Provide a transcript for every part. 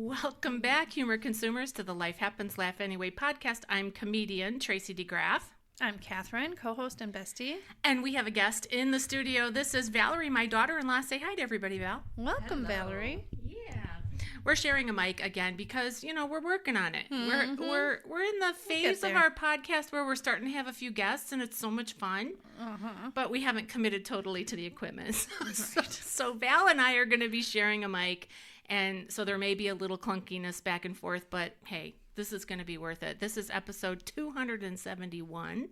Welcome back, humor consumers, to the Life Happens, Laugh Anyway podcast. I'm comedian Tracy DeGraff. I'm Catherine, co-host and bestie. And we have a guest in the studio. This is Valerie, my daughter-in-law. Say hi to everybody, Val. Welcome, Hello. Valerie. Yeah. We're sharing a mic again because, we're working on it. Mm-hmm. We're in the phase of our podcast where we're starting to have a few guests, and it's so much fun. Uh-huh. But we haven't committed totally to the equipment. Right. So Val and I are going to be sharing a mic. And so there may be a little clunkiness back and forth, but hey, this is going to be worth it. This is episode 271.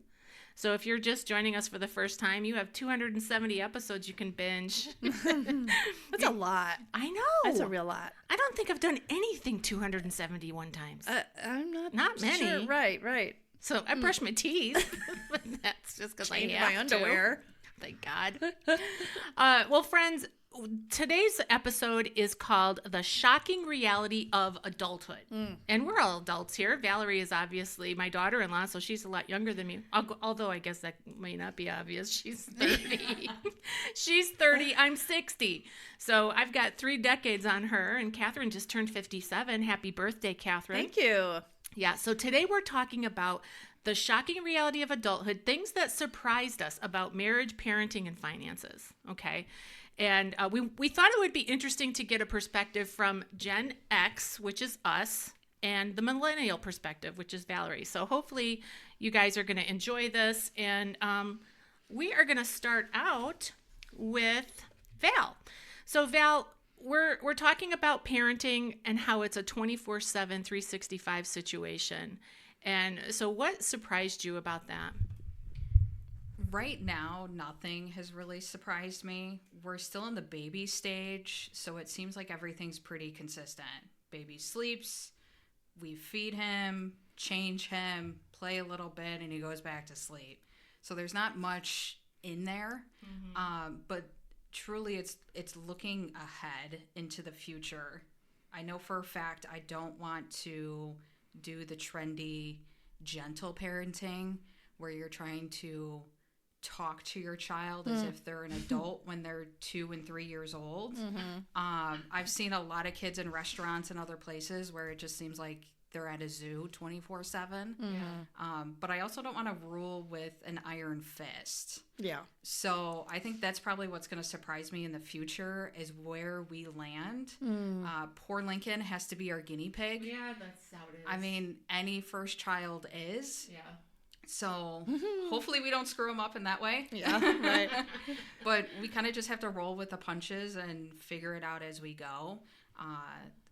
So if you're just joining us for the first time, you have 270 episodes you can binge. That's a lot. I know. That's a real lot. I don't think I've done anything 271 times. I'm not many. Sure. Right. So I brush my teeth, but that's just because I have my underwear. Thank God. Well, friends, today's episode is called The Shocking Reality of Adulthood. And we're all adults here. Valerie is obviously my daughter-in-law, so she's a lot younger than me. Although I guess that may not be obvious. She's 30. She's 30. I'm 60. So I've got 3 decades on her, and Catherine just turned 57. Happy birthday, Catherine. Thank you. Yeah, so today we're talking about the shocking reality of adulthood, things that surprised us about marriage, parenting, and finances, okay? And we thought it would be interesting to get a perspective from Gen X, which is us, and the millennial perspective, which is Valerie. So hopefully you guys are going to enjoy this. And we are going to start out with Val. So Val, we're talking about parenting and how it's a 24/7, 365 situation. And so what surprised you about that? Right now, nothing has really surprised me. We're still in the baby stage, so it seems like everything's pretty consistent. Baby sleeps, we feed him, change him, play a little bit, and he goes back to sleep. So there's not much in there, but truly it's looking ahead into the future. I know for a fact I don't want to do the trendy, gentle parenting where you're trying to talk to your child as if they're an adult when they're 2 and 3 years old. I've seen a lot of kids in restaurants and other places where it just seems like they're at a zoo 24/7. But I also don't want to rule with an iron fist. Yeah. So I think that's probably what's going to surprise me in the future is where we land. Poor Lincoln has to be our guinea pig. Yeah, that's how it is. I mean, any first child is. Yeah. So hopefully we don't screw them up in that way. Yeah, right. But we kind of just have to roll with the punches and figure it out as we go.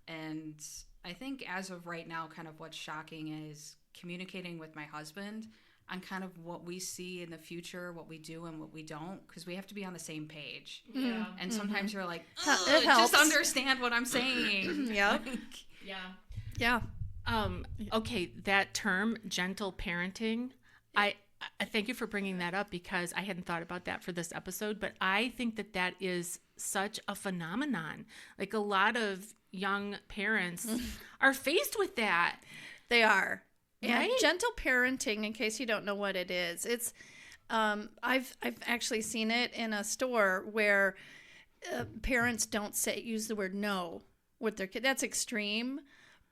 And I think as of right now, kind of what's shocking is communicating with my husband on kind of what we see in the future, what we do and what we don't, because we have to be on the same page. Yeah. And sometimes you're like, it helps. just understand what I'm saying. Yeah. Yeah. Okay, that term, gentle parenting, I thank you for bringing that up because I hadn't thought about that for this episode, but I think that is such a phenomenon. Like a lot of young parents are faced with that. They are. Right? And gentle parenting, in case you don't know what it is, it's I've actually seen it in a store where parents don't use the word no with their kid. That's extreme.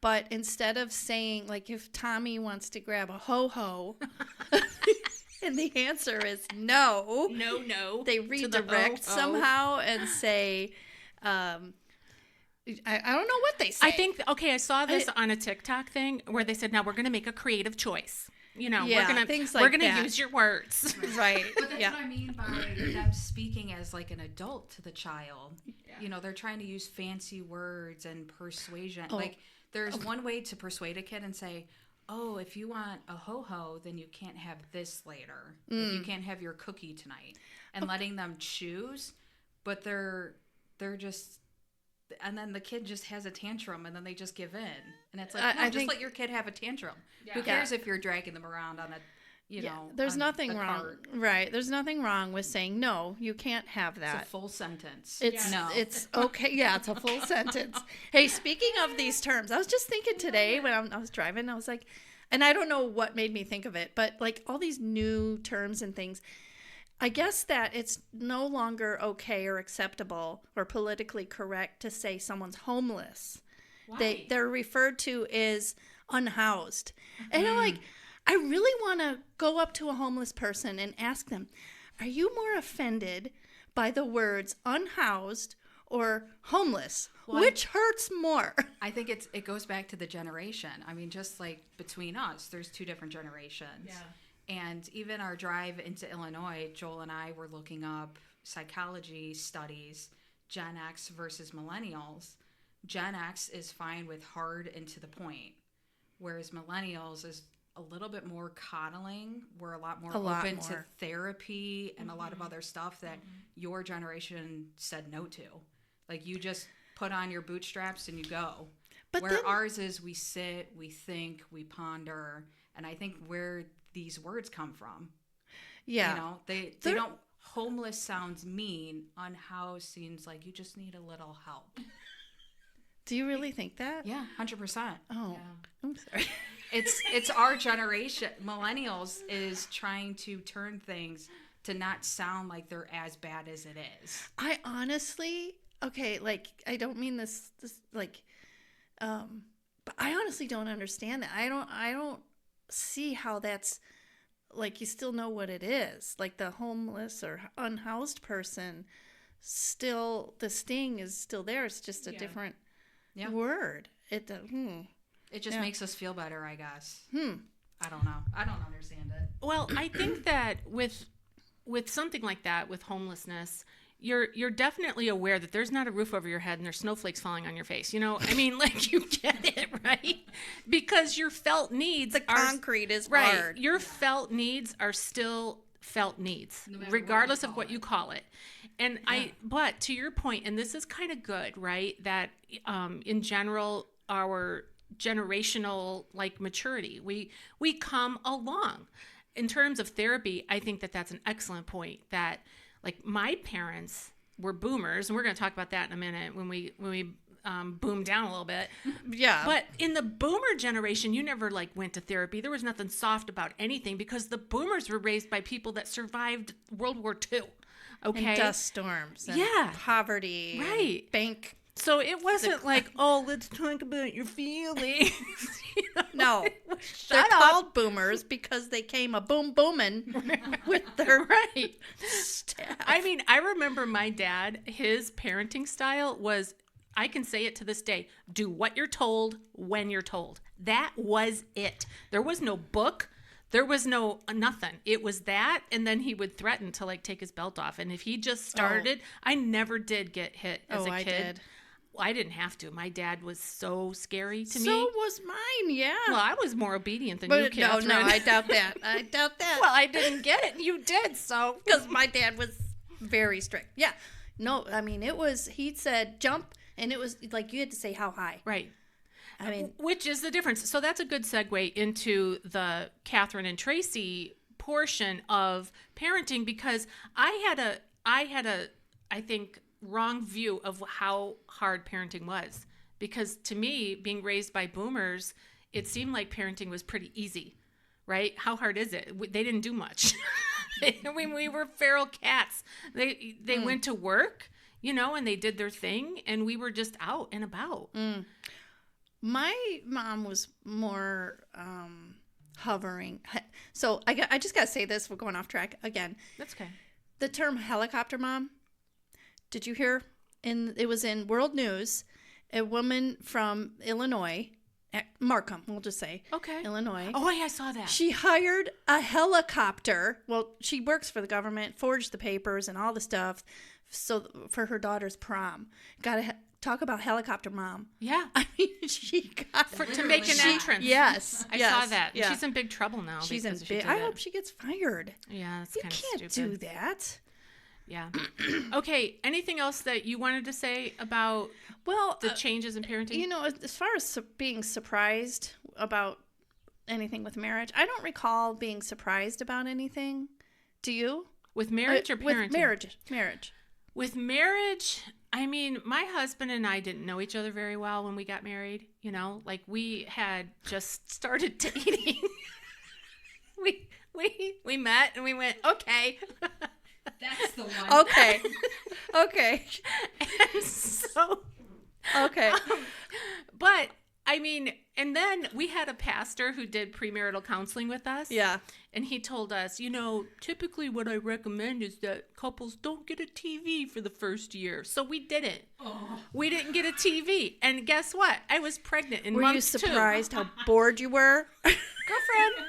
But instead of saying, like, if Tommy wants to grab a ho-ho, and the answer is no, they redirect somehow and say, I don't know what they say. I think, I saw this on a TikTok thing where they said, now we're going to make a creative choice. We're going to use your words. Right. But that's what I mean by them speaking as like an adult to the child. Yeah. They're trying to use fancy words and persuasion. There's one way to persuade a kid and say, oh, if you want a ho-ho, then you can't have this later. Like, you can't have your cookie tonight. And letting them choose, but they're just, and then the kid just has a tantrum and then they just give in. And it's like, no, just let your kid have a tantrum. Yeah. Who cares if you're dragging them around on a, there's nothing wrong. Right. There's nothing wrong with saying, no, you can't have that. It's a full sentence. It's okay. Yeah, it's a full sentence. Hey, speaking of these terms, I was just thinking today when I was driving, I was like, and I don't know what made me think of it, but like all these new terms and things, I guess that it's no longer okay or acceptable or politically correct to say someone's homeless. Why? They're referred to as unhoused. And I'm like, I really want to go up to a homeless person and ask them, are you more offended by the words unhoused or homeless? Well, Which hurts more? I think it goes back to the generation. I mean, just like between us, there's 2 different generations. Yeah. And even our drive into Illinois, Joel and I were looking up psychology studies, Gen X versus millennials. Gen X is fine with hard and to the point, whereas millennials is a little bit more coddling. We're a lot more open to therapy and a lot of other stuff that your generation said no to. Like, you just put on your bootstraps and you go. But where ours is, we sit, we think, we ponder, and I think where these words come from. Yeah. You know, they don't, homeless sounds mean, unhoused seems like you just need a little help. Do you really think that? Yeah, 100%. Oh, Yeah. I'm sorry. It's our generation. Millennials is trying to turn things to not sound like they're as bad as it is. I honestly, okay, like, I don't mean this like, but I honestly don't understand that. I don't see how that's, like, you still know what it is. Like, the homeless or unhoused person, still, the sting is still there. It's just a different word. It just makes us feel better, I guess. I don't know. I don't understand it. Well, I think that with something like that, with homelessness, you're definitely aware that there's not a roof over your head and there's snowflakes falling on your face. You know, I mean, like, you get it, right? Because your felt needs concrete is right. hard. Your felt needs are still felt needs, regardless of what you call it. And but to your point, and this is kind of good, right? That in general, our generational, like, maturity, we come along. In terms of therapy, I think that that's an excellent point. That, like, my parents were boomers, and we're going to talk about that in a minute when we boom down a little bit. Yeah. But in the boomer generation, you never, like, went to therapy. There was nothing soft about anything because the boomers were raised by people that survived World War II. Okay. And dust storms. And poverty. Right. And bank. So it wasn't like, oh, let's talk about your feelings. You know? No. They're called boomers because they came a booming with their staff. I mean, I remember my dad, his parenting style was, I can say it to this day, do what you're told when you're told. That was it. There was no book. There was no nothing. It was that, and then he would threaten to, like, take his belt off. And if he just started, I never did get hit as a kid. I did. Well, I didn't have to. My dad was so scary to me. So was mine, yeah. Well, I was more obedient than you, Catherine. No, I doubt that. I doubt that. Well, I didn't get it. You did, so. Because my dad was very strict. Yeah. No, I mean, he said jump, and it was like you had to say how high. Right. I mean, which is the difference. So that's a good segue into the Catherine and Tracy portion of parenting, because I had a I think wrong view of how hard parenting was, because to me, being raised by boomers, it seemed like parenting was pretty easy, right? How hard is it? They didn't do much. I mean, we were feral cats. They went to work, you know, and they did their thing, and we were just out and about. My mom was more hovering. So I just got to say this. We're going off track again. That's okay. The term helicopter mom, did you hear? It was in World News. A woman from Illinois, Markham, we'll just say. Okay. Illinois. Oh, yeah, I saw that. She hired a helicopter. Well, she works for the government, forged the papers and all the stuff for her daughter's prom. Talk about helicopter mom. Yeah. I mean, she got to make an entrance. Yes. I saw that. Yeah. She's in big trouble now. She's in big. I hope she gets fired. Yeah, that's you kind of can't stupid. do that. Yeah. Okay. Anything else that you wanted to say about the changes in parenting? You know, as far as being surprised about anything with marriage, I don't recall being surprised about anything. Do you? With marriage or parenting? With marriage. With marriage, I mean, my husband and I didn't know each other very well when we got married. You know, like, we had just started dating. we met and we went, okay. That's the one. Okay. Okay. And so, okay. But I mean, and then we had a pastor who did premarital counseling with us. Yeah. And he told us, typically what I recommend is that couples don't get a TV for the first year. So we didn't. Oh. We didn't get a TV. And guess what? I was pregnant in Were you month 2. surprised how bored you were? Girlfriend.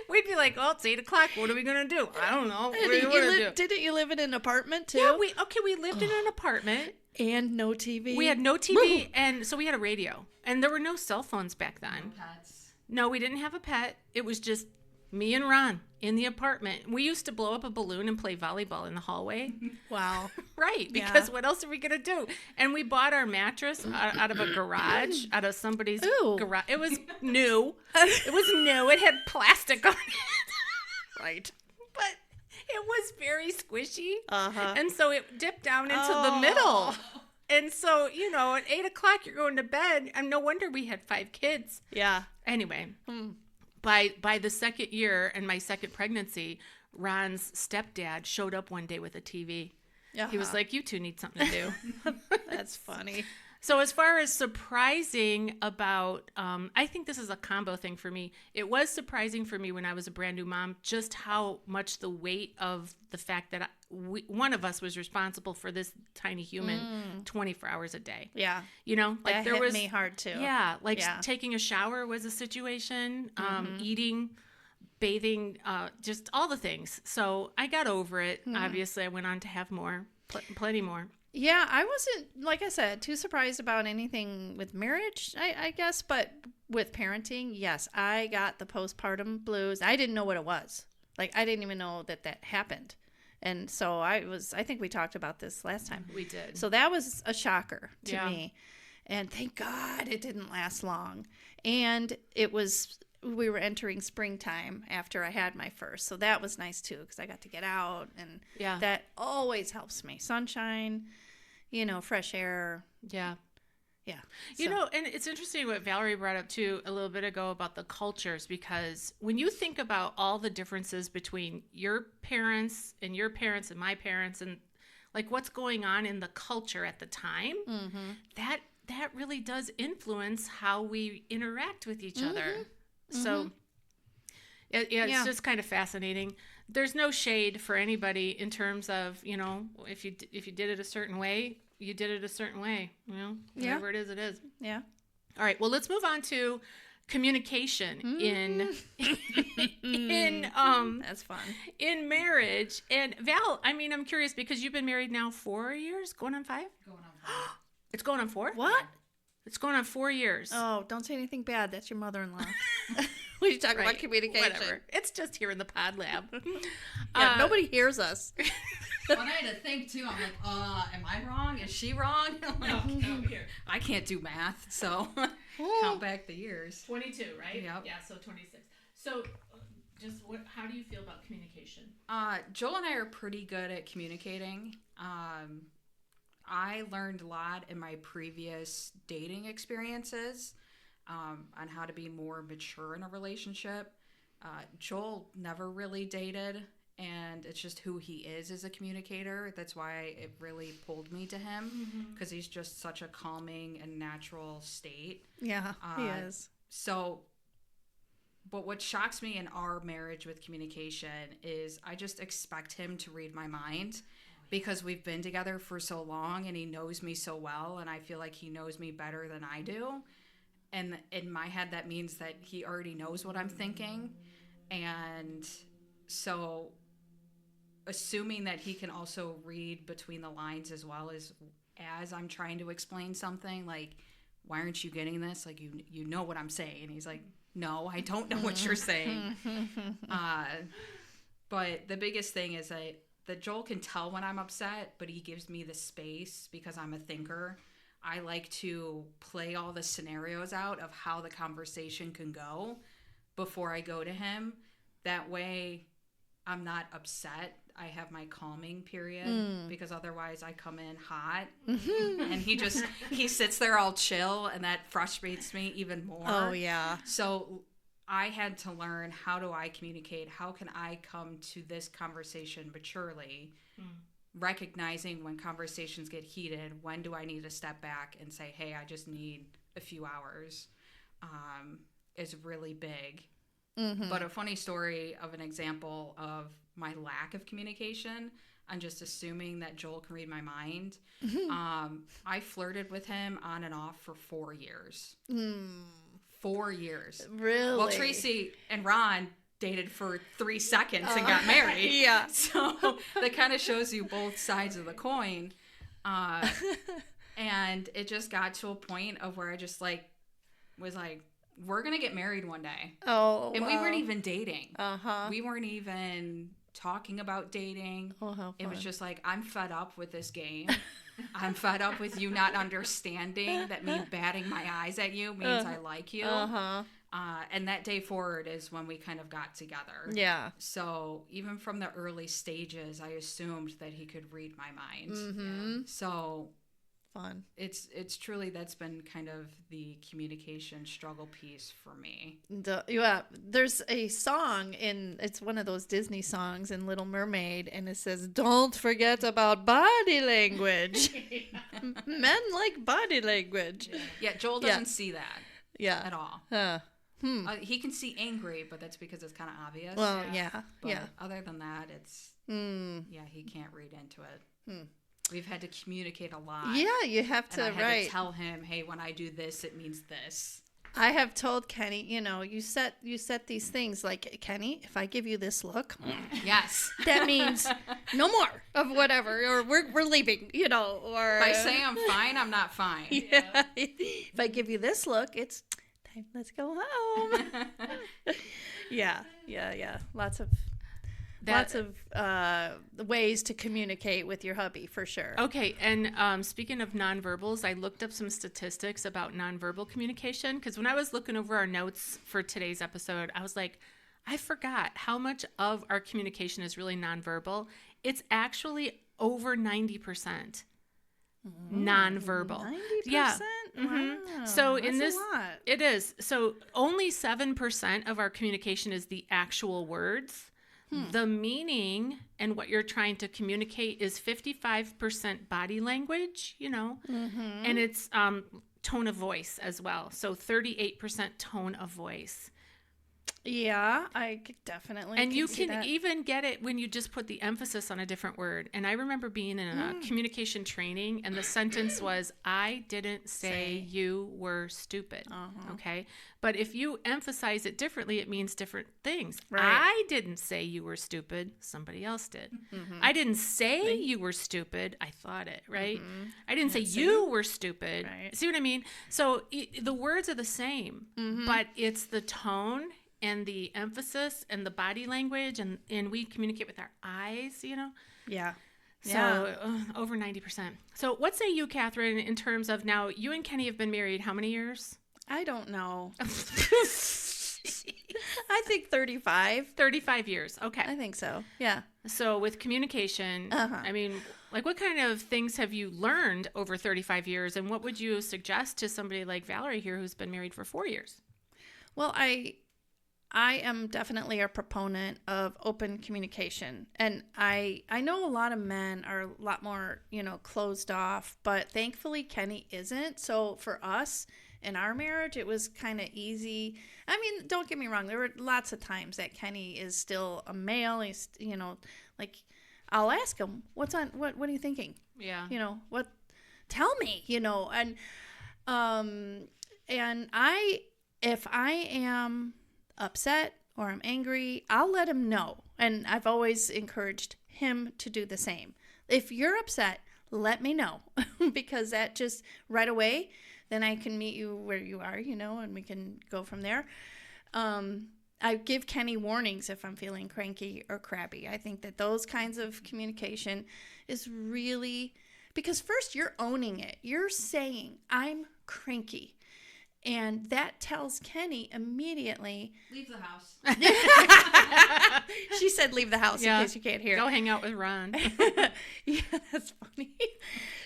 We'd be like, it's 8:00. What are we going to do? I don't know. What are you going to do? Didn't you live in an apartment too? Yeah, we lived in an apartment. And no TV. We had no TV, and so we had a radio. And there were no cell phones back then. No pets. No, we didn't have a pet. It was just me and Ron in the apartment. We used to blow up a balloon and play volleyball in the hallway. Wow. Right, because what else are we going to do? And we bought our mattress out of a garage, out of somebody's garage. It was new. It was new. It had plastic on it. Right. But it was very squishy. Uh-huh. And so it dipped down into the middle. And so, at 8:00, you're going to bed. And no wonder we had 5 kids. Yeah. Anyway, by the second year and my second pregnancy, Ron's stepdad showed up one day with a TV. Uh-huh. He was like, you two need something to do. That's funny. So as far as surprising about, I think this is a combo thing for me. It was surprising for me when I was a brand new mom, just how much the weight of the fact that one of us was responsible for this tiny human 24 hours a day. Yeah. Like that hit me hard too. Yeah. Taking a shower was a situation, eating, bathing, just all the things. So I got over it. Obviously I went on to have more, plenty more. Yeah, I wasn't, like I said, too surprised about anything with marriage, I guess. But with parenting, yes, I got the postpartum blues. I didn't know what it was. Like, I didn't even know that happened. And so I think we talked about this last time. We did. So that was a shocker to me. And thank God it didn't last long. And we were entering springtime after I had my first. So that was nice too, because I got to get out, and that always helps me. Sunshine, fresh air. Yeah. Yeah. And it's interesting what Valerie brought up too a little bit ago about the cultures, because when you think about all the differences between your parents and my parents, and like what's going on in the culture at the time, that really does influence how we interact with each other. So it's just kind of fascinating. There's no shade for anybody in terms of, if you did it a certain way, you did it a certain way, whatever it is, it is. Yeah. All right. Well, let's move on to communication that's fun. In marriage. And Val, I'm curious because you've been married now 4 years, going on 5? Going on 5. It's going on 4? What? It's going on 4 years. Oh, don't say anything bad. That's your mother-in-law. When you talk about communication. Whatever. It's just here in the pod lab. Nobody hears us. When I had to think too, I'm like, am I wrong? Is she wrong? I'm like, no, here. I can't do math, so count back the years. 22, right? Yep. Yeah, so 26. So how do you feel about communication? Joel and I are pretty good at communicating. I learned a lot in my previous dating experiences on how to be more mature in a relationship. Joel never really dated, and it's just who he is as a communicator. That's why it really pulled me to him, because he's just such a calming and natural state. Yeah, he is. So, but what shocks me in our marriage with communication is I just expect him to read my mind. Because we've been together for so long and he knows me so well, and I feel like he knows me better than I do. And in my head, that means that he already knows what I'm thinking. And so assuming that he can also read between the lines as well as I'm trying to explain something, like, why aren't you getting this? Like, you know what I'm saying. And he's like, no, I don't know what you're saying. But the biggest thing is that Joel can tell when I'm upset, but he gives me the space because I'm a thinker. I like to play all the scenarios out of how the conversation can go before I go to him. That way I'm not upset. I have my calming period because otherwise I come in hot and he sits there all chill, and that frustrates me even more. Oh, yeah. So I had to learn, how do I communicate? How can I come to this conversation maturely, recognizing when conversations get heated, when do I need to step back and say, hey, I just need a few hours is really big. Mm-hmm. But a funny story of an example of my lack of communication, I'm just assuming that Joel can read my mind. I flirted with him on and off for 4 years. 4 years. Really? Well, Tracy and Ron dated for 3 seconds and got married. Yeah. So that kind of shows you both sides of the coin. And it just got to a point of where I just was like, we're going to get married one day. Oh, and we weren't even dating. Uh-huh. We weren't even talking about dating. Oh, how It was fun. just like, I'm fed up with this game. I'm fed up with you not understanding that me batting my eyes at you means I like you. Uh-huh. And that day forward is when we kind of got together. Yeah. So even from the early stages, I assumed that he could read my mind. Mm-hmm. So Fun. it's truly, that's been kind of the communication struggle piece for me. Yeah, there's a song it's one of those Disney songs in Little Mermaid, and it says, "Don't forget about body language." Men like body language. Yeah, Joel doesn't see that Yeah. at all. He can see angry, but that's because it's kind of obvious. Well, yeah. But Yeah. other than that, it's he can't read into it. We've had to communicate a lot. Yeah, you have And I to, had right. to tell him, hey, when I do this, it means this. I have told Kenny, you set these things like, Kenny, if I give you this look, Yes. that means no more of whatever, or we're leaving, or If I say I'm fine, I'm not fine. yeah. If I give you this look, it's time. Let's go home. Yeah. Lots of ways to communicate with your hubby, for sure. Okay, and speaking of nonverbals, I looked up some statistics about nonverbal communication, because when I was looking over our notes for today's episode, I was like, I forgot how much of our communication is really nonverbal. It's actually over 90% nonverbal. 90%? Yeah. Wow. So That's in this, a lot. it is. So only 7% of our communication is the actual words. The meaning and what you're trying to communicate is 55% body language, and it's tone of voice as well. So 38% tone of voice. Yeah, I definitely. And you see can that. even get it when you just put the emphasis on a different word. And I remember being in a communication training, and the sentence was, I didn't say you were stupid. Okay. But if you emphasize it differently, it means different things. Right. I didn't say you were stupid. Somebody else did. I didn't say you were stupid. I thought it, right? I didn't say you were stupid. Right. See what I mean? So the words are the same, but it's the tone and the emphasis and the body language, and we communicate with our eyes, Yeah. So over 90%. So what say you, Catherine, in terms of, now you and Kenny have been married how many years? I don't know. I think 35. 35 years. Okay. I think so. Yeah. So with communication, I mean, what kind of things have you learned over 35 years, and what would you suggest to somebody like Valerie here who's been married for 4 years? Well, I am definitely a proponent of open communication. And I know a lot of men are a lot more, closed off, but thankfully Kenny isn't. So for us in our marriage, it was kind of easy. I mean, don't get me wrong. There were lots of times that Kenny is still a male. He's, I'll ask him, what are you thinking? Yeah. Tell me, and if I am upset or I'm angry, I'll let him know. And I've always encouraged him to do the same. If you're upset, let me know, because that just right away, then I can meet you where you are, and we can go from there. I give Kenny warnings if I'm feeling cranky or crabby. I think that those kinds of communication is really, because first you're owning it. You're saying, I'm cranky. And that tells Kenny immediately. Leave the house. She said leave the house in case you can't hear. Go hang out with Ron. Yeah, that's funny.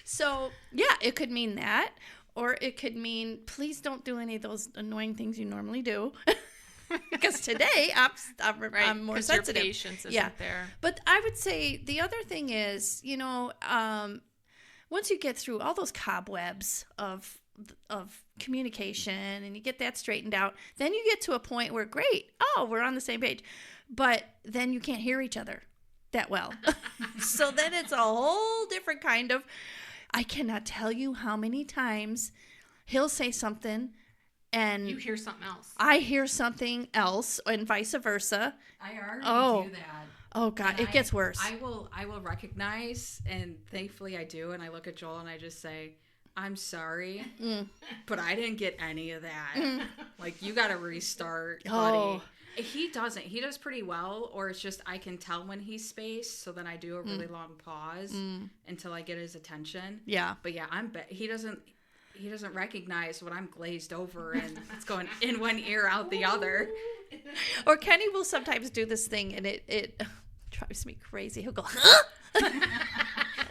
So, yeah, it could mean that. Or it could mean, please don't do any of those annoying things you normally do. Because today I'm more sensitive. Your patience isn't there. But I would say the other thing is, once you get through all those cobwebs of communication and you get that straightened out, then you get to a point where, great, oh, we're on the same page. But then you can't hear each other that well. So then it's a whole different kind of, I cannot tell you how many times he'll say something and You hear something else. I hear something else and vice versa. I already do that. Oh God, And it gets worse. I will recognize, and thankfully I do, and I look at Joel and I just say, I'm sorry, but I didn't get any of that. Like, you got to restart, buddy. He doesn't. He does pretty well, or it's just I can tell when he's spaced, so then I do a really long pause until I get his attention. Yeah. But yeah, he doesn't recognize when I'm glazed over and it's going in one ear, out the other. Or Kenny will sometimes do this thing and it drives me crazy. He'll go, huh? And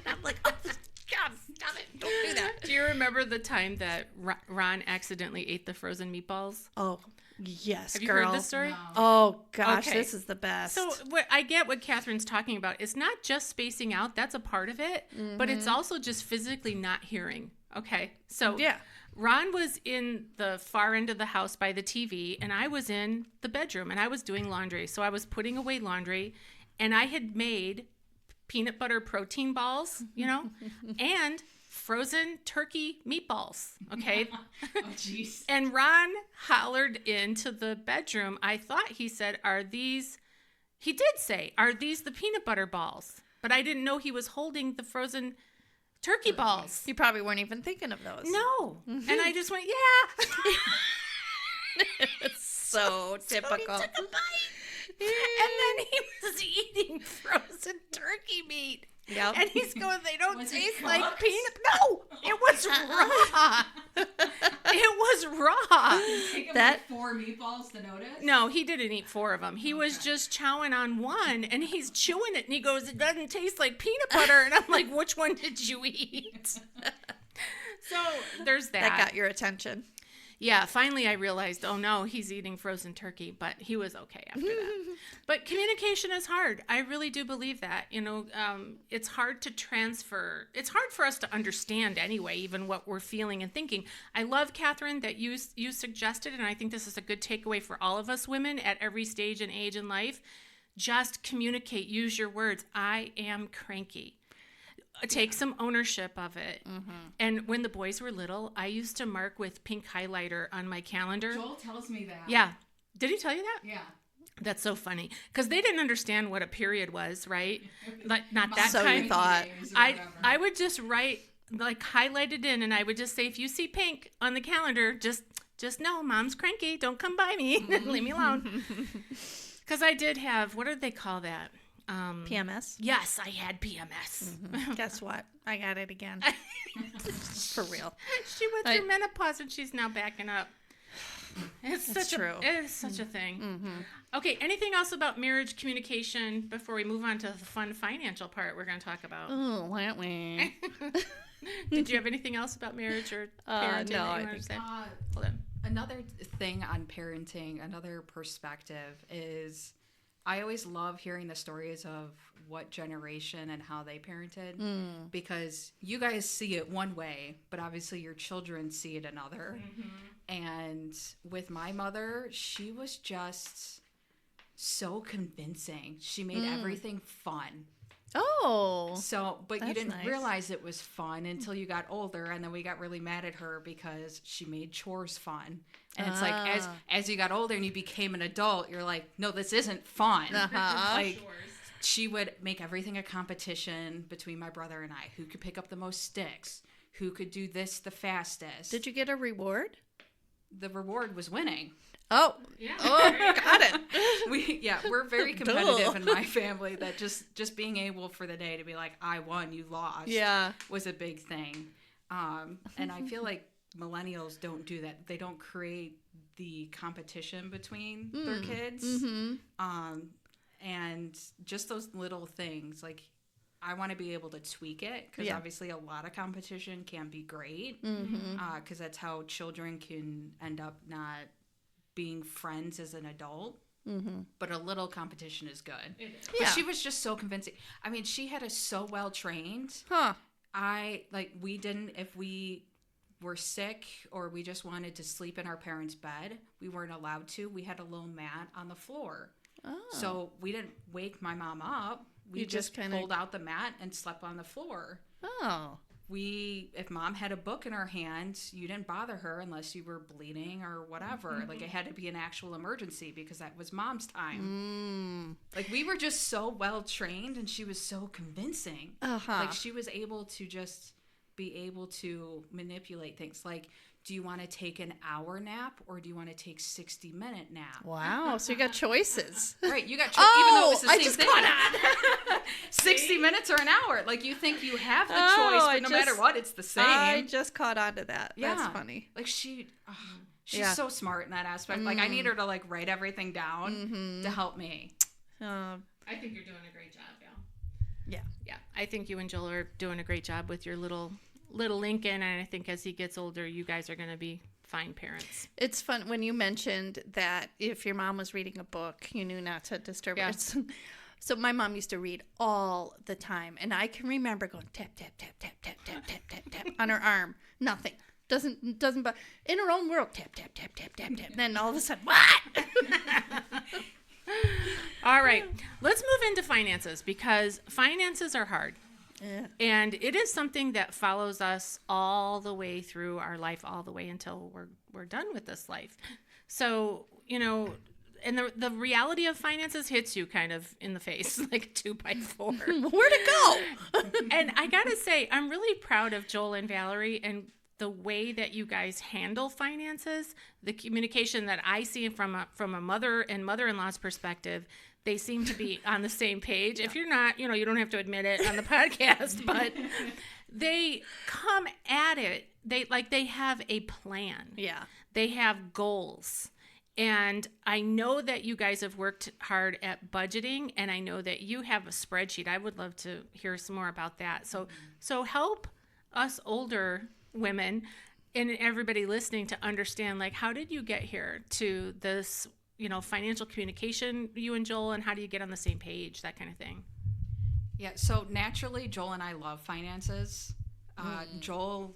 I'm like, oh, God, stop it. Don't do that. Do you remember the time that Ron accidentally ate the frozen meatballs? Oh, yes, Have you girl. heard this story? No. Oh, gosh, Okay. this is the best. So I get what Catherine's talking about. It's not just spacing out. That's a part of it. But it's also just physically not hearing. Okay. So yeah. Ron was in the far end of the house by the TV, and I was in the bedroom, and I was doing laundry. So I was putting away laundry, and I had made peanut butter protein balls, and frozen turkey meatballs. Okay. Oh, jeez. And Ron hollered into the bedroom. I thought he said, he did say, are these the peanut butter balls? But I didn't know he was holding the frozen turkey balls. You probably weren't even thinking of those. No. And I just went, yeah. It's so typical. He took a bite. And then he was eating frozen turkey meat. Yep. And he's going, they don't Was it taste like cooked? peanut. No, it was raw. It was raw. Take him That- like 4 meatballs to notice? No, he didn't eat 4 of them. He was just chowing on one, and he's chewing it, and he goes, it doesn't taste like peanut butter. And I'm like, which one did you eat? So there's that. That got your attention. Yeah, finally I realized, oh no, he's eating frozen turkey, but he was okay after that. But communication is hard. I really do believe that. It's hard to transfer. It's hard for us to understand anyway, even what we're feeling and thinking. I love, Catherine, that you suggested, and I think this is a good takeaway for all of us women at every stage and age in life. Just communicate. Use your words. I am cranky. Take some ownership of it. And when the boys were little, I used to mark with pink highlighter on my calendar. Joel tells me that. Yeah. Did he tell you that? Yeah. That's so funny. Because they didn't understand what a period was, right? Like, not that So kind. you thought. I would just write, like, highlight it in, and I would just say, if you see pink on the calendar, just know Mom's cranky. Don't come by me. Leave me alone. Because I did have, what did they call that? PMS. Yes, I had PMS. Guess what? I got it again. For real. She went through menopause and she's now backing up. It's That's such true. It is such a thing. Okay, anything else about marriage communication before we move on to the fun financial part we're going to talk about? Oh, wah, wah. Did you have anything else about marriage or parenting? no, that I you wanted to think- say? Hold on. Another thing on parenting, another perspective is I always love hearing the stories of what generation and how they parented because you guys see it one way, but obviously your children see it another. And with my mother, she was just so convincing. She made everything fun. Oh. So, but you That's didn't nice. realize it was fun until you got older, and then we got really mad at her because she made chores fun. And it's like as you got older and you became an adult, you're like, no, this isn't fun. Like she would make everything a competition between my brother and I. Who could pick up the most sticks? Who could do this the fastest? Did you get a reward? The reward was winning. Oh. Yeah. Oh, got it. We're very competitive in my family. That just being able for the day to be like, I won, you lost. Yeah. Was a big thing. And I feel like millennials don't do that. They don't create the competition between their kids. And just those little things, like I want to be able to tweak it because obviously a lot of competition can be great because that's how children can end up not being friends as an adult. But a little competition is good. But she was just so convincing. I mean, she had us so well trained. Huh. If we were sick or we just wanted to sleep in our parents' bed, we weren't allowed to. We had a little mat on the floor. Oh. So we didn't wake my mom up. We You just just kinda- pulled out the mat and slept on the floor. Oh. If mom had a book in her hand, you didn't bother her unless you were bleeding or whatever. Like, it had to be an actual emergency because that was mom's time. Like, we were just so well trained, and she was so convincing. Like, she was able to just be able to manipulate things. Like, do you want to take an hour nap or do you want to take 60-minute nap? Wow. So you got choices. Right, you got Oh, even though it was the I same just thing. caught on. 60 minutes or an hour. Like, you think you have the Oh, choice, I but no matter just- what, it's the same. I just caught on to that. Yeah. That's funny. Like, she's Yeah. so smart in that aspect. Like, I need her to, like, write everything down to help me. Uh, I think you're doing a great job, Val. yeah. Yeah, I think you and Joel are doing a great job with your little Lincoln, and I think as he gets older, you guys are going to be fine parents. It's fun when you mentioned that if your mom was reading a book, you knew not to disturb Yeah. her. So my mom used to read all the time, and I can remember going tap tap tap tap tap tap tap tap tap on her arm. Nothing. Doesn't but in her own world tap tap tap tap tap tap. Then all of a sudden, what? All right, let's move into finances because finances are hard. Yeah. And it is something that follows us all the way through our life, all the way until we're done with this life. So, and the reality of finances hits you kind of in the face, like a 2x4. Where'd it go? And I gotta say, I'm really proud of Joel and Valerie and the way that you guys handle finances, the communication that I see from a mother and mother-in-law's perspective. They seem to be on the same page. If you're not, you don't have to admit it on the podcast, but they come at it. They have a plan. Yeah. They have goals. And I know that you guys have worked hard at budgeting, and I know that you have a spreadsheet. I would love to hear some more about that. So help us older women and everybody listening to understand, like, how did you get here to this, financial communication, you and Joel, and how do you get on the same page, that kind of thing? Yeah, so naturally, Joel and I love finances. Joel,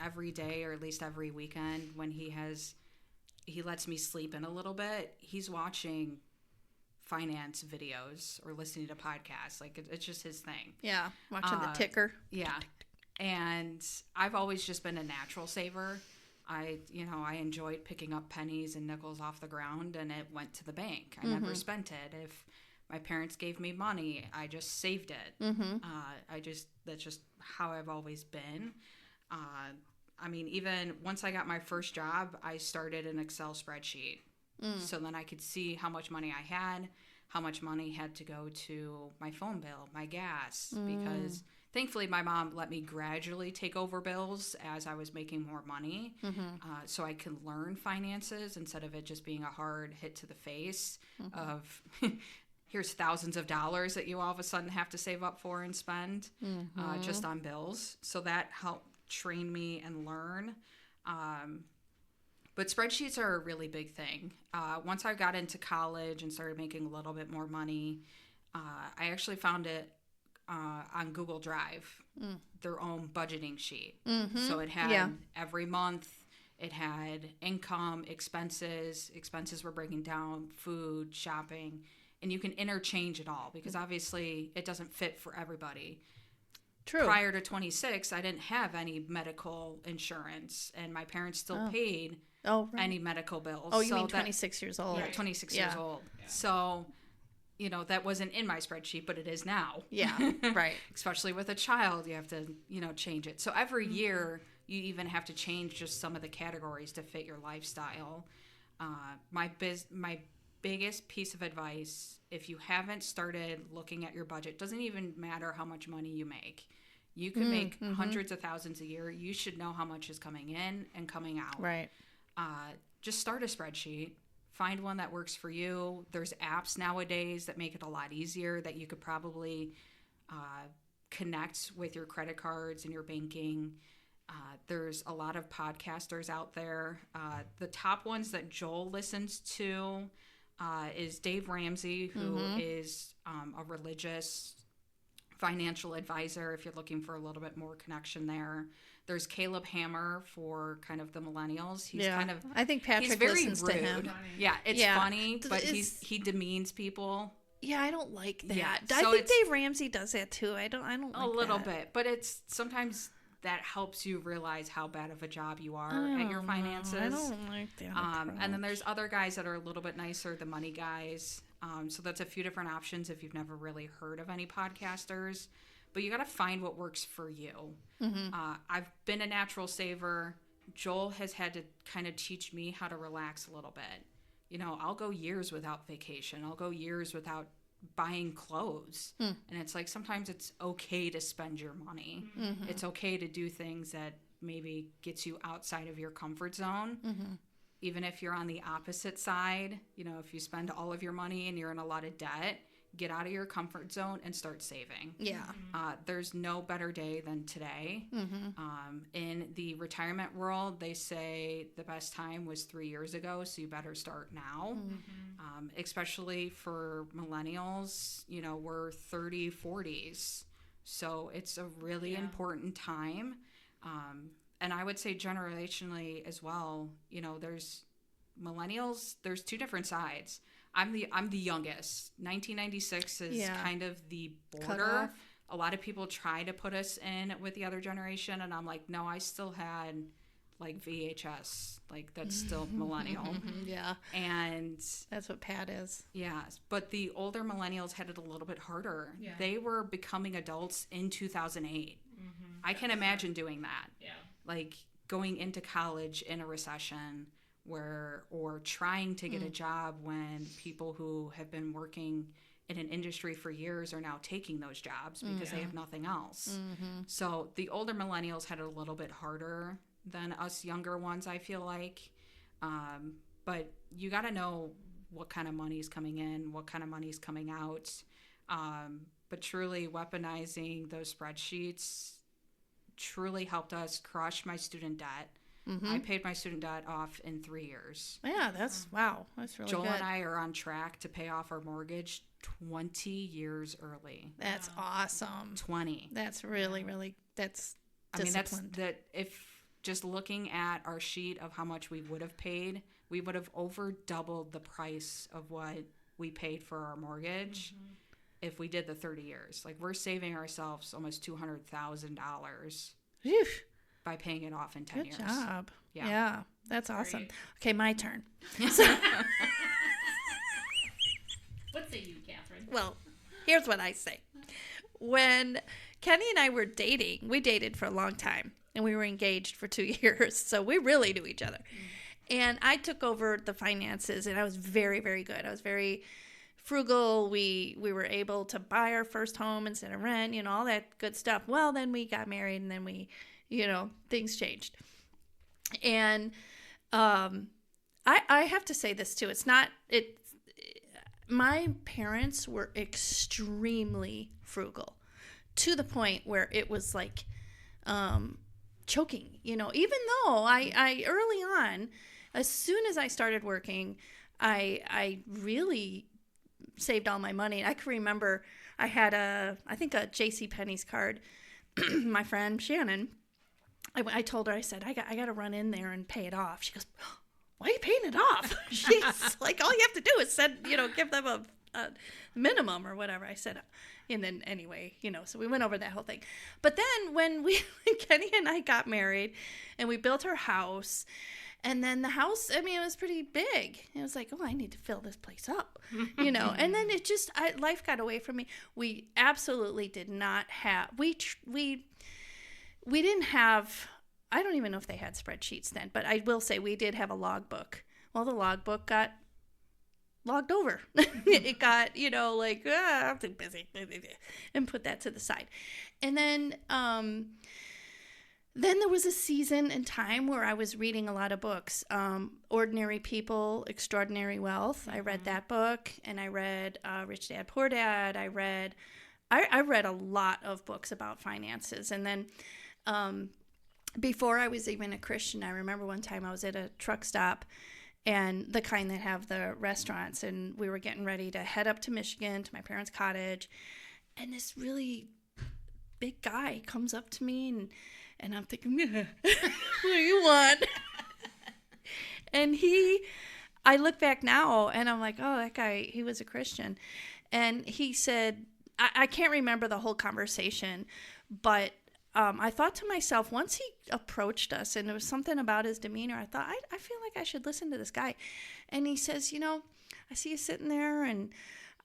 every day or at least every weekend when he lets me sleep in a little bit, he's watching finance videos or listening to podcasts. Like, it's just his thing. Yeah. Watching the ticker. Yeah. And I've always just been a natural saver. I enjoyed picking up pennies and nickels off the ground, and it went to the bank. I never spent it. If my parents gave me money, I just saved it. That's just how I've always been. Even once I got my first job, I started an Excel spreadsheet. So then I could see how much money I had, how much money had to go to my phone bill, my gas, because thankfully my mom let me gradually take over bills as I was making more money, so I could learn finances instead of it just being a hard hit to the face of here's thousands of dollars that you all of a sudden have to save up for and spend just on bills. So that helped train me and learn. But spreadsheets are a really big thing. Once I got into college and started making a little bit more money, I actually found it on Google Drive, their own budgeting sheet. So it had every month, it had income, expenses were breaking down, food, shopping, and you can interchange it all because obviously it doesn't fit for everybody. True. Prior to 26, I didn't have any medical insurance, and my parents still paid any medical bills. Oh, you mean 26 years old? Yeah, 26 years old. Yeah. So, that wasn't in my spreadsheet, but it is now. Yeah, right. Especially with a child, you have to, change it. So every year, you even have to change just some of the categories to fit your lifestyle. My biggest piece of advice, if you haven't started looking at your budget, doesn't even matter how much money you make. You can make hundreds of thousands a year. You should know how much is coming in and coming out. Right. Just start a spreadsheet. Find one that works for you. There's apps nowadays that make it a lot easier that you could probably connect with your credit cards and your banking. There's a lot of podcasters out there. The top ones that Joel listens to is Dave Ramsey, who is a religious financial advisor if you're looking for a little bit more connection there. There's Caleb Hammer for kind of the millennials. He's kind of, I think Patrick he's very listens rude. to him. Yeah, it's Yeah. funny, but he demeans people. Yeah, I don't like that. Yeah, I so think it's- Dave Ramsey does that too. I don't like A little that. bit, but it's sometimes that helps you realize how bad of a job you are at your finances. I don't like that. And then there's other guys that are a little bit nicer, the money guys. So that's a few different options if you've never really heard of any podcasters. But you got to find what works for you. I've been a natural saver. Joel has had to kind of teach me how to relax a little bit. You know, I'll go years without vacation. I'll go years without buying clothes. And it's like sometimes it's okay to spend your money. It's okay to do things that maybe gets you outside of your comfort zone. Even if you're on the opposite side, you know, if you spend all of your money and you're in a lot of debt, get out of your comfort zone and start saving. Yeah. There's no better day than today. In the retirement world, they say the best time was 3 years ago, so you better start now. Especially for millennials, you know, we're 30, 40s. So it's a really important time. And I would say generationally as well, you know, there's millennials, there's two different sides. I'm the youngest. 1996 is kind of the border. Cutoff. A lot of people try to put us in with the other generation, and I'm like, no, I still had like VHS, like that's still millennial. Yeah. And That's what Pat is. yeah, but the older millennials had it a little bit harder. Yeah. They were becoming adults in 2008. I can imagine doing that. Yeah. Like going into college in a recession or trying to get a job when people who have been working in an industry for years are now taking those jobs because they have nothing else. So the older millennials had it a little bit harder than us younger ones, I feel like. But you got to know what kind of money is coming in, what kind of money is coming out. But truly weaponizing those spreadsheets truly helped us crush my student debt. I paid my student debt off in 3 years. Yeah, that's wow. That's really Joel good. and I are on track to pay off our mortgage 20 years early. That's awesome. 20. That's really, really, that's I mean, that's disciplined. that if just looking at our sheet of how much we would have paid, we would have over doubled the price of what we paid for our mortgage if we did the 30 years. Like we're saving ourselves almost $200,000 Phew. by paying it off in 10 Good years. job. Yeah. Yeah, that's awesome. Great. Okay, my turn. What say you, Catherine? Well, here's what I say. When Kenny and I were dating, we dated for a long time, and we were engaged for 2 years, so we really knew each other. And I took over the finances, and I was very, very good. I was very frugal. We were able to buy our first home instead of rent, you know, all that good stuff. Well, then we got married, and then we, you know, things changed. And I have to say this too. My parents were extremely frugal to the point where it was like choking, you know, even though I early on, as soon as I started working, I really saved all my money. I can remember I had I think a JCPenney's card. My friend Shannon, I told her, I said, I got to run in there and pay it off. She goes, why are you paying it off? She's like, all you have to do is give them a minimum or whatever. I said, and then anyway, you know, so we went over that whole thing. But then when Kenny and I got married and we built our house, and then the house, I mean, it was pretty big. It was like, oh, I need to fill this place up, you know. And then it just, life got away from me. We absolutely did not have, we didn't have, I don't even know if they had spreadsheets then, but I will say we did have a logbook. Well, the logbook got logged over. It got, you know, like, I'm too busy, and put that to the side. And then there was a season and time where I was reading a lot of books. Ordinary People, Extraordinary Wealth. I read that book, and I read Rich Dad, Poor Dad. I read a lot of books about finances. And then before I was even a Christian, I remember one time I was at a truck stop, and the kind that have the restaurants, and we were getting ready to head up to Michigan to my parents' cottage, and this really big guy comes up to me, and I'm thinking, what do you want? And I look back now, and I'm like, oh, that guy, he was a Christian. And he said, I can't remember the whole conversation, but I thought to myself, once he approached us, and there was something about his demeanor, I thought, I feel like I should listen to this guy. And he says, I see you sitting there, and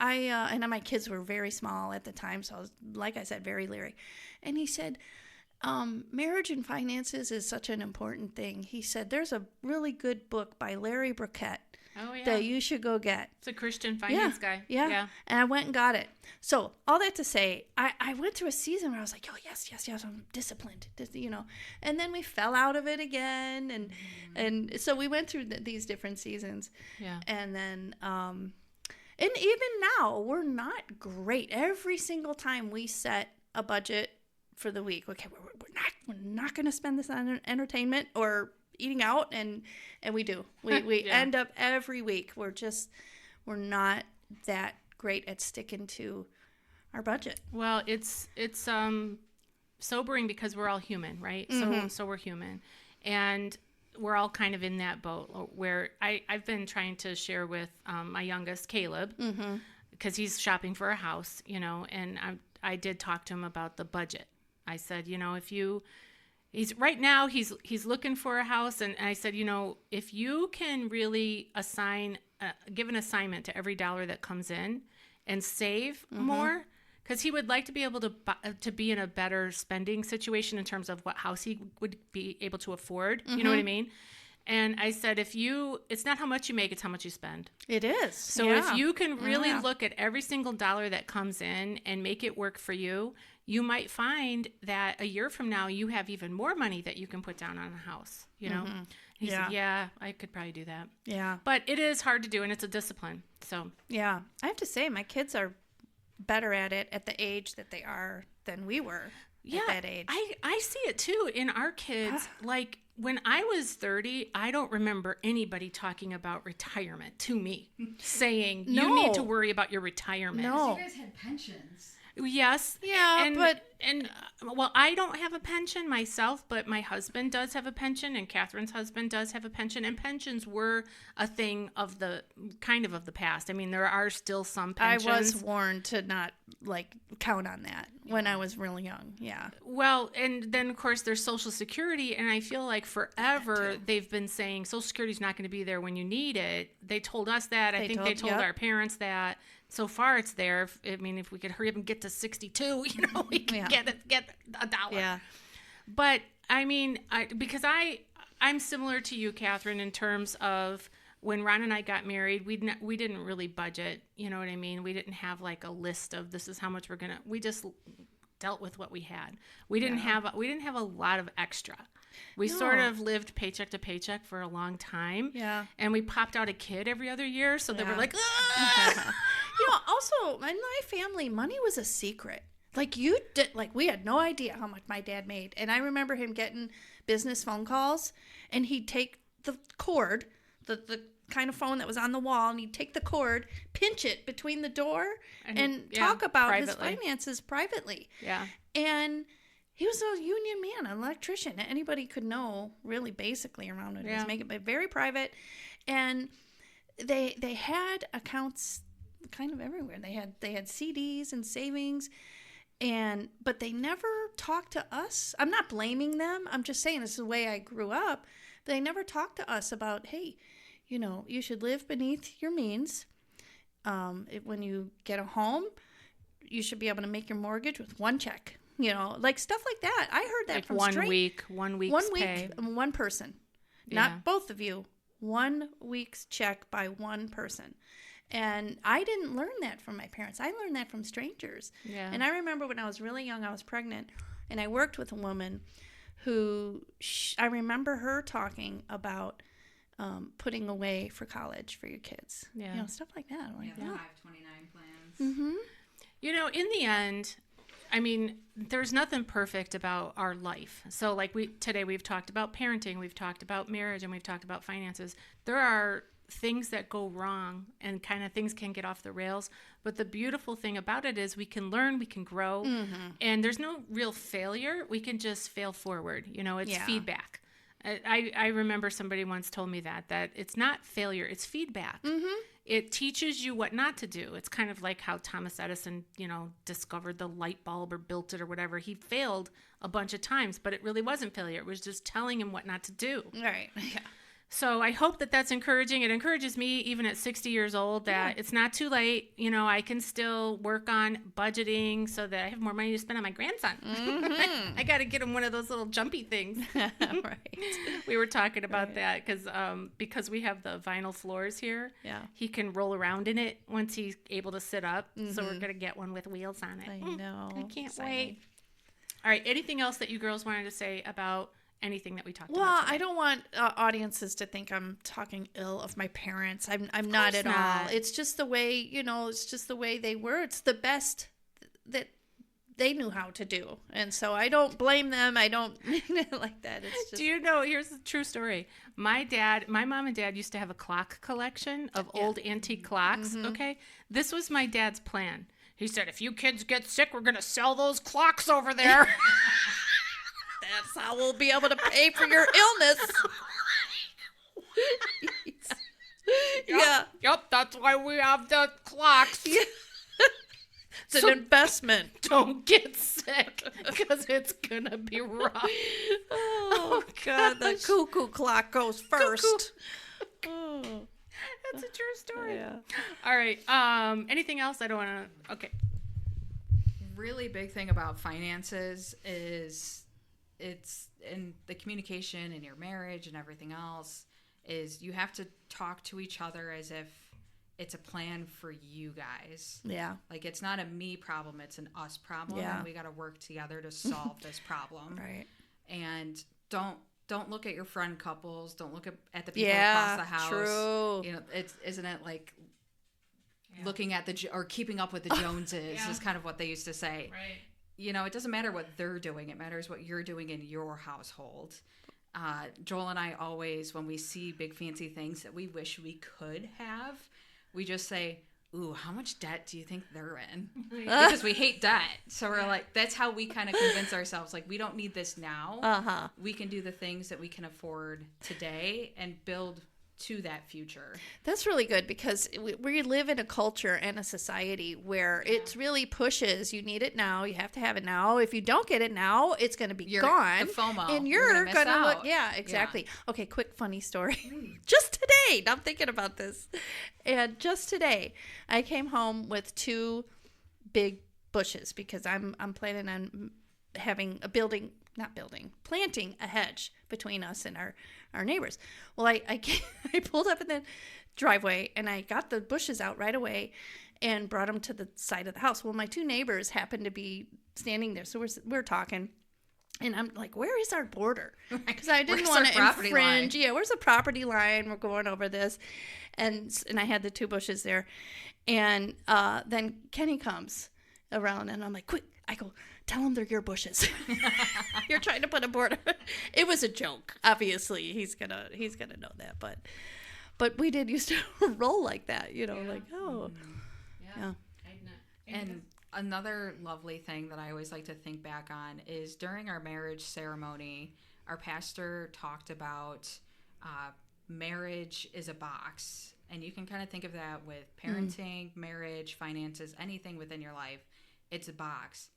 and my kids were very small at the time, so I was, like I said, very leery. And he said, marriage and finances is such an important thing. He said, there's a really good book by Larry Burkett that you should go get. It's a Christian finance guy. Yeah. And I went and got it. So all that to say, I went through a season where I was like, oh, yes, I'm disciplined, And then we fell out of it again. And so we went through these different seasons. Yeah. And then, and even now, we're not great. Every single time we set a budget for the week, okay, we're not going to spend this on entertainment or eating out, and we do. We end up every week. We're not that great at sticking to our budget. Well, it's sobering because we're all human, right? So we're human, and we're all kind of in that boat where I've been trying to share with my youngest, Caleb, because he's shopping for a house, and I did talk to him about the budget. I said, he's right now he's looking for a house, and I said, if you can really give an assignment to every dollar that comes in and save more, because he would like to be able to be in a better spending situation in terms of what house he would be able to afford. You know what I mean? And I said, it's not how much you make, it's how much you spend. It is. So if you can really look at every single dollar that comes in and make it work for you, you might find that a year from now you have even more money that you can put down on a house, He said, yeah, I could probably do that. Yeah. But it is hard to do, and it's a discipline. So yeah, I have to say my kids are better at it at the age that they are than we were at that age. I see it too in our kids. Like when I was 30, I don't remember anybody talking about retirement to me, saying you need to worry about your retirement. No. You guys had pensions. Yes. Yeah, well, I don't have a pension myself, but my husband does have a pension, and Catherine's husband does have a pension, and pensions were a thing of the past. I mean, there are still some pensions. I was warned to not count on that when I was really young. Yeah. Well, and then of course there's Social Security, and I feel like forever they've been saying Social Security's not going to be there when you need it. They told us that. I think they told our parents that. So far, it's there. If we could hurry up and get to 62, we could get $1. Yeah. But I mean, because I'm similar to you, Catherine, in terms of when Ron and I got married, we didn't really budget. You know what I mean? We didn't have a list of this is how much we're gonna. We just dealt with what we had. We didn't have a lot of extra. We sort of lived paycheck to paycheck for a long time. Yeah. And we popped out a kid every other year, so they were like, ah! Also, in my family, money was a secret. We had no idea how much my dad made. And I remember him getting business phone calls, and he'd take the cord, the kind of phone that was on the wall, and he'd take the cord, pinch it between the door, and talk about his finances privately. Yeah. And he was a union man, an electrician. Anybody could know, really, basically, around it. He was making it very private. And they had accounts kind of everywhere. They had CDs and savings, but they never talked to us. I'm not blaming them. I'm just saying this is the way I grew up. But they never talked to us about, hey, you should live beneath your means. When you get a home, you should be able to make your mortgage with one check. Stuff like that. I heard that from one week's pay. One person, not both of you. 1 week's check by one person. And I didn't learn that from my parents. I learned that from strangers. Yeah. And I remember when I was really young, I was pregnant, and I worked with a woman who I remember her talking about putting away for college for your kids. Yeah. Stuff like that. The 529 plans. Mm-hmm. In the end, I mean, there's nothing perfect about our life. So today we've talked about parenting, we've talked about marriage, and we've talked about finances. There are things that go wrong and kind of things can get off the rails. But the beautiful thing about it is we can learn, we can grow, and there's no real failure. We can just fail forward. You know, it's feedback. I remember somebody once told me that it's not failure, it's feedback. It teaches you what not to do. It's kind of like how Thomas Edison, you know, discovered the light bulb or built it or whatever. He failed a bunch of times, but it really wasn't failure. It was just telling him what not to do. Right. Yeah. So I hope that that's encouraging. It encourages me, even at 60 years old, that it's not too late. You know, I can still work on budgeting so that I have more money to spend on my grandson. I got to get him one of those little jumpy things. Right. We were talking about that because we have the vinyl floors here. Yeah. He can roll around in it once he's able to sit up. So we're going to get one with wheels on it. I know. I can't Exciting. wait. All right. Anything else that you girls wanted to say about anything that we talked about Well, today? I don't want audiences to think I'm talking ill of my parents. I'm not at all. not. It's just the way, you know, it's just the way they were. It's the best that they knew how to do. And so I don't blame them. I don't mean it like that. It's just... Do you know, here's a true story. My mom and dad used to have a clock collection of old antique clocks, okay? This was my dad's plan. He said, if you kids get sick, we're going to sell those clocks over there. That's how we'll be able to pay for your illness. Yeah. Yep, that's why we have the clocks. Yeah. It's So an investment. don't get sick because it's going to be rough. Oh, God. The cuckoo clock goes first. Oh. That's a true story. Yeah. All right. Anything else? I don't want to. Okay. Really big thing about finances is it's in the communication in your marriage and everything else is you have to talk to each other as if it's a plan for you guys. Yeah. Like it's not a me problem, it's an us problem. Yeah. And we got to work together to solve this problem. Right. And don't look at your friend couples. Don't look at the people Yeah. across the house. True. You know, isn't it like looking at or keeping up with the Joneses is kind of what they used to say. Right. You know, it doesn't matter what they're doing. It matters what you're doing in your household. Joel and I always, when we see big fancy things that we wish we could have, we just say, ooh, how much debt do you think they're in? Because we hate debt. So we're like, that's how we kind of convince ourselves, like, we don't need this now. Uh-huh. We can do the things that we can afford today and build to that future. That's really good because we live in a culture and a society where it really pushes, you need it now, you have to have it now. If you don't get it now, it's going to be gone. The FOMO. And you're going to look, yeah, exactly. Yeah. Okay, quick funny story. Just today, I'm thinking about this. And just today, I came home with 2 big bushes because I'm planning on having planting a hedge between us and our neighbors. Well, I pulled up in the driveway and I got the bushes out right away and brought them to the side of the house. Well, my 2 neighbors happened to be standing there. So we're talking and I'm like, where is our border? Because I didn't want to infringe. Yeah, where's the property line? We're going over this. And I had the 2 bushes there. And then Kenny comes around and I'm like, quick, I go, tell them they're your bushes. You're trying to put a border. It was a joke. Obviously, he's gonna know that. But we did used to roll like that, you know, like yeah. And another lovely thing that I always like to think back on is during our marriage ceremony, our pastor talked about marriage is a box, and you can kind of think of that with parenting, marriage, finances, anything within your life. It's a box.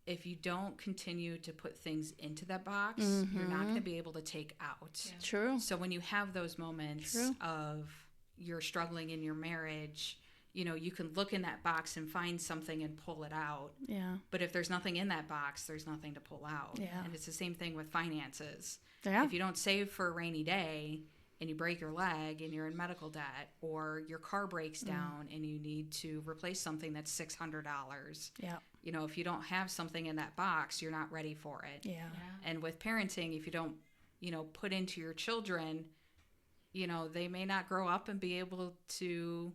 If you don't continue to put things into that box, you're not going to be able to take out. Yeah. True. So when you have those moments of you're struggling in your marriage, you know, you can look in that box and find something and pull it out. Yeah. But if there's nothing in that box, there's nothing to pull out. Yeah. And it's the same thing with finances. Yeah. If you don't save for a rainy day and you break your leg and you're in medical debt, or your car breaks down and you need to replace something that's $600. Yeah. You know, if you don't have something in that box, you're not ready for it. Yeah. And with parenting, if you don't, you know, put into your children, you know, they may not grow up and be able to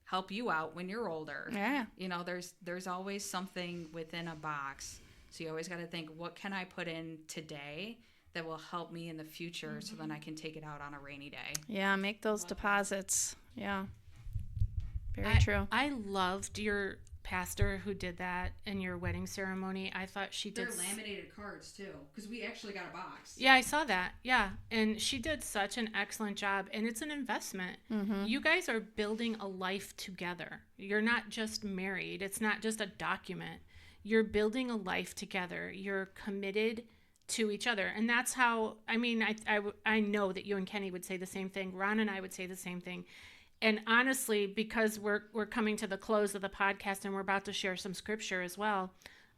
help you out when you're older. Yeah. You know, there's always something within a box. So you always got to think, what can I put in today that will help me in the future so then I can take it out on a rainy day. Yeah, make those deposits. Yeah. Very true. I loved your pastor who did that in your wedding ceremony. I thought she did. They're laminated cards too, because we actually got a box. Yeah, I saw that. Yeah, and she did such an excellent job, and it's an investment. You guys are building a life together. You're not just married. It's not just a document. You're building a life together. You're committed to each other, and that's how. I mean, I know that you and Kenny would say the same thing. Ron and I would say the same thing. And honestly, because we're coming to the close of the podcast and we're about to share some scripture as well,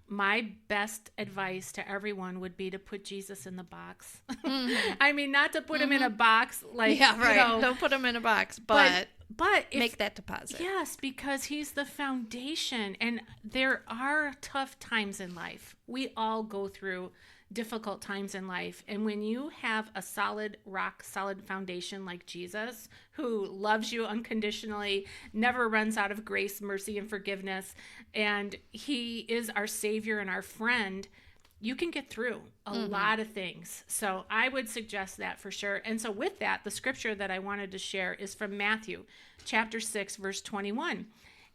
my best advice to everyone would be to put Jesus in the box. I mean, not to put him in a box like, Yeah, right. you know, Don't put them in a box, but if, make that deposit. Yes, because he's the foundation. And there are tough times in life. We all go through difficult times in life. And when you have a solid, rock solid foundation like Jesus, who loves you unconditionally, never runs out of grace, mercy, and forgiveness, and he is our Savior and our friend, you can get through a lot of things. So I would suggest that for sure. And so with that, the scripture that I wanted to share is from Matthew chapter 6, verse 21.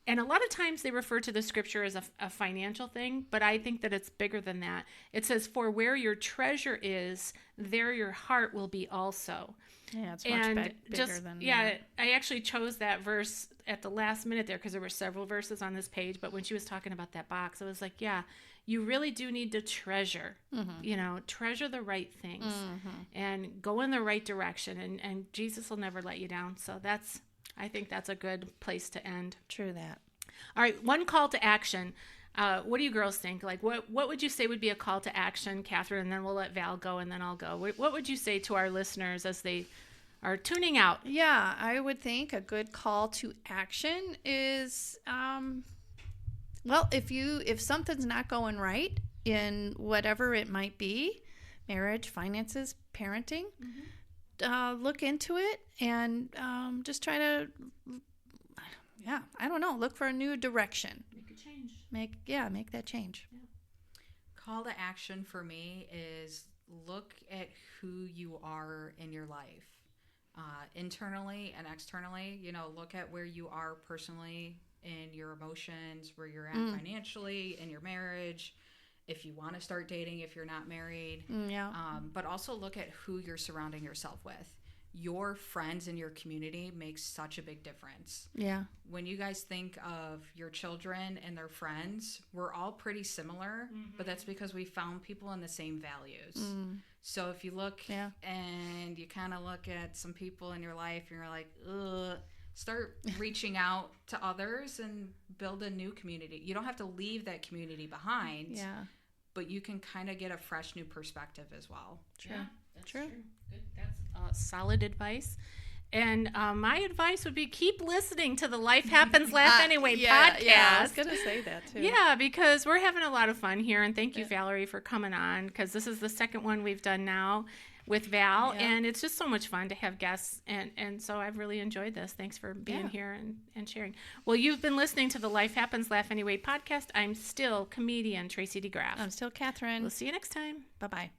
And a lot of times they refer to the scripture as a financial thing, but I think that it's bigger than that. It says, "For where your treasure is, there your heart will be also." Yeah, it's much bigger than that. I actually chose that verse at the last minute there because there were several verses on this page, but when she was talking about that box, I was like, yeah, you really do need to treasure, treasure the right things and go in the right direction, and Jesus will never let you down. So I think that's a good place to end. True that. All right, one call to action. What do you girls think? Like, what would you say would be a call to action, Catherine? And then we'll let Val go, and then I'll go. What would you say to our listeners as they are tuning out? Yeah, I would think a good call to action is, well, if something's not going right in whatever it might be, marriage, finances, parenting, look into it and just try to, look for a new direction. Make a change. Make that change. Yeah. Call to action for me is look at who you are in your life, internally and externally. Look at where you are personally in your emotions, where you're at financially, in your marriage, if you want to start dating, if you're not married. But also look at who you're surrounding yourself with. Your friends in your community makes such a big difference. Yeah. When you guys think of your children and their friends, we're all pretty similar, but that's because we found people in the same values. So if you look and you kind of look at some people in your life and you're like, ugh, start reaching out to others and build a new community. You don't have to leave that community behind. Yeah. But you can kind of get a fresh new perspective as well. True. Yeah, that's true. Good. That's solid advice. And my advice would be keep listening to the Life Happens Laugh Anyway podcast. Yeah, I was going to say that too. Yeah, because we're having a lot of fun here. And thank you, Valerie, for coming on, because this is the second one we've done now with Val. Yeah. And it's just so much fun to have guests. And so I've really enjoyed this. Thanks for being here and sharing. Well, you've been listening to the Life Happens Laugh Anyway podcast. I'm still comedian Tracy DeGraff. I'm still Catherine. We'll see you next time. Bye-bye.